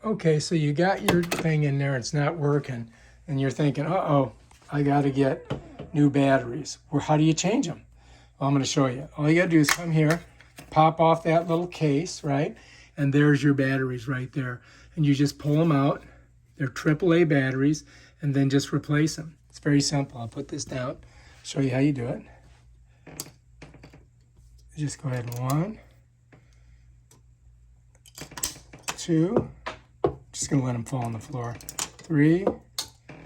Okay, so you got your thing in there, it's not working, and you're thinking, uh-oh, I got to get new batteries. Well, how do you change them? Well, I'm going to show you. All you got to do is come here, pop off that little case, right? And there's your batteries right there. And you just pull them out. They're AAA batteries, and then just replace them. It's very simple. I'll put this down, show you how you do it. Just go ahead, 1, 2, just gonna let them fall on the floor, 3,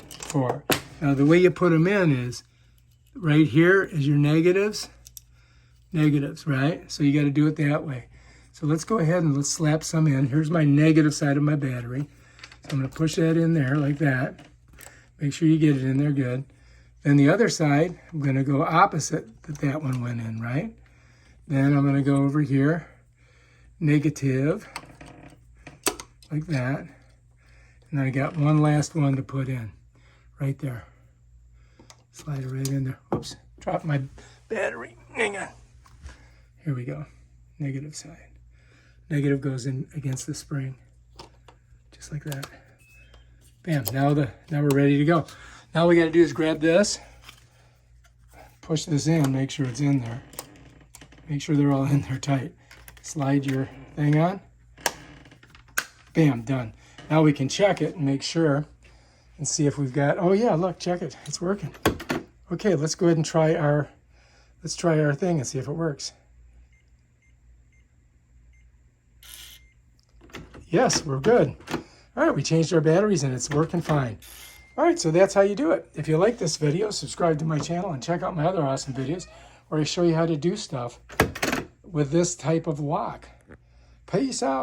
4. Now the way you put them in is, right here is your negatives, right? So you gotta do it that way. So let's go ahead and let's slap some in. Here's my negative side of my battery. So I'm gonna push that in there like that. Make sure you get it in there good. Then the other side, I'm gonna go opposite that one went in, right? Then I'm gonna go over here, negative, like that. And then I got one last one to put in, right there. Slide it right in there. Oops, dropped my battery. Hang on. Here we go, negative side. Negative goes in against the spring, just like that. Bam, now we're ready to go. Now all we gotta do is grab this, push this in, make sure it's in there. Make sure they're all in there tight. Slide your thing on. Bam, done. Now we can check it and make sure and see if we've got, oh yeah, look, check it, it's working. Okay, let's go ahead and try our thing and see if it works. Yes, we're good. All right, we changed our batteries and it's working fine. All right, so that's how you do it. If you like this video, subscribe to my channel and check out my other awesome videos where I show you how to do stuff with this type of lock. Peace out.